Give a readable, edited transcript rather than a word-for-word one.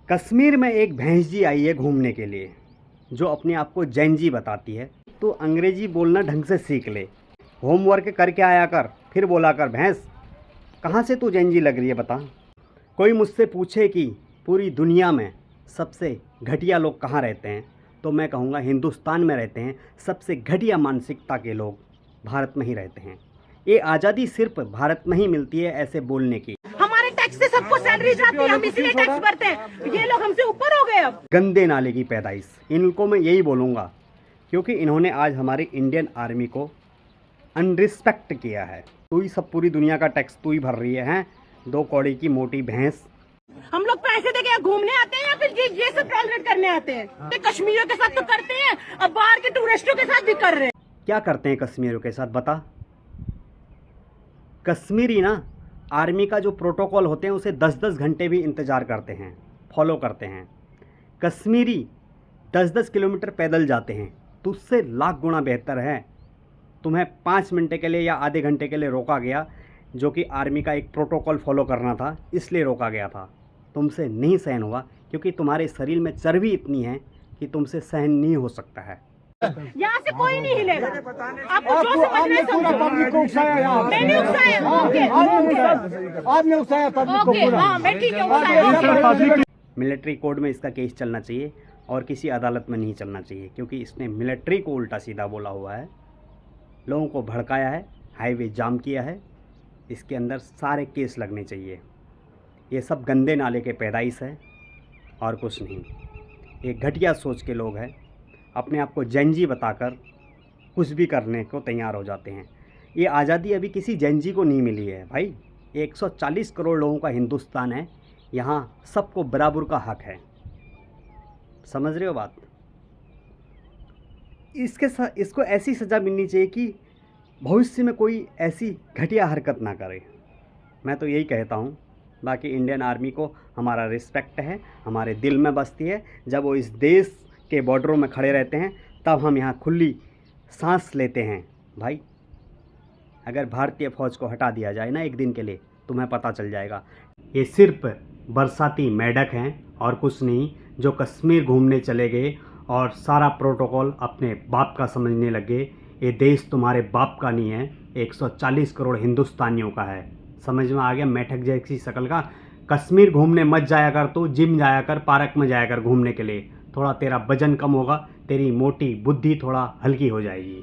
कश्मीर में एक भैंस जी आई है घूमने के लिए जो अपने आप को जैन जी बताती है। तो अंग्रेजी बोलना ढंग से सीख ले, होमवर्क करके आया कर, फिर बोला कर भैंस। कहाँ से तू जैन जी लग रही है बता। कोई मुझसे पूछे कि पूरी दुनिया में सबसे घटिया लोग कहाँ रहते हैं तो मैं कहूँगा हिंदुस्तान में रहते हैं। सबसे घटिया मानसिकता के लोग भारत में ही रहते हैं। ये आज़ादी सिर्फ भारत में ही मिलती है ऐसे बोलने की। हमारे टैक्स से सबको सैलरी जाती है, हम इसलिए टैक्स भरते हैं। ये लोग हमसे ऊपर हो गए। अब गंदे नाले की पैदाइश, इनको मैं यही बोलूँगा क्योंकि इन्होंने आज हमारी इंडियन आर्मी को अनरिस्पेक्ट किया है। तू ही सब पूरी दुनिया का टैक्स तू ही भर रही है, हैं? 2 कौड़ी की मोटी भैंस। हम लोग पैसे देके घूमने आते हैं या फिर ये सब टॉलरेट करने आते हैं? तो कश्मीरियों के साथ तो करते हैं, अब बाहर के टूरिस्टों के साथ भी कर रहे हैं। क्या करते हैं कश्मीरियों के साथ बता। कश्मीरी ना आर्मी का जो प्रोटोकॉल होते हैं उसे 10-10 घंटे भी इंतज़ार करते हैं, फॉलो करते हैं। कश्मीरी 10-10 किलोमीटर पैदल जाते हैं। तुझसे लाख गुना बेहतर है। तुम्हें 5 मिनट के लिए या आधे घंटे के लिए रोका गया, जो कि आर्मी का एक प्रोटोकॉल फॉलो करना था, इसलिए रोका गया था। तुमसे नहीं सहन हुआ क्योंकि तुम्हारे शरीर में चर्बी इतनी है कि तुमसे सहन नहीं हो सकता है। यहाँ से कोई नहीं हिलेगा। आपको जो समझना है पूरा पब्लिक को उकसाया यहाँ। मैंने उकसाया। आपने उकसाया पब्लिक को पूरा। हाँ, मैं ठीक है, उकसाया। मिलिट्री कोड में इसका केस चलना चाहिए और किसी अदालत में नहीं चलना चाहिए क्योंकि इसने मिलिट्री को उल्टा सीधा बोला हुआ है, लोगों को भड़काया है, हाईवे जाम किया है। इसके अंदर सारे केस लगने चाहिए। ये सब गंदे नाले के पैदाइश है और कुछ नहीं। ये घटिया सोच के लोग हैं, अपने आप को जैन जी बताकर कुछ भी करने को तैयार हो जाते हैं। ये आज़ादी अभी किसी जैन जी को नहीं मिली है भाई। 140 करोड़ लोगों का हिंदुस्तान है, यहाँ सबको बराबर का हक है। समझ रहे हो बात। इसको ऐसी सज़ा मिलनी चाहिए कि भविष्य में कोई ऐसी घटिया हरकत ना करे। मैं तो यही कहता हूँ। बाकी इंडियन आर्मी को हमारा रिस्पेक्ट है, हमारे दिल में बसती है। जब वो इस देश के बॉर्डरों में खड़े रहते हैं तब हम यहाँ खुली सांस लेते हैं भाई। अगर भारतीय फ़ौज को हटा दिया जाए ना एक दिन के लिए, तुम्हें पता चल जाएगा। ये सिर्फ बरसाती मेढक हैं और कुछ नहीं, जो कश्मीर घूमने चले गए और सारा प्रोटोकॉल अपने बाप का समझने लगे। ये देश तुम्हारे बाप का नहीं है, 140 करोड़ हिंदुस्तानियों का है। समझ में आ गया मेढक जैसी शक्ल का। कश्मीर घूमने मत जाया कर, तो जिम जाया कर, पार्क में जाया कर घूमने के लिए। थोड़ा तेरा वजन कम होगा, तेरी मोटी बुद्धि थोड़ा हल्की हो जाएगी।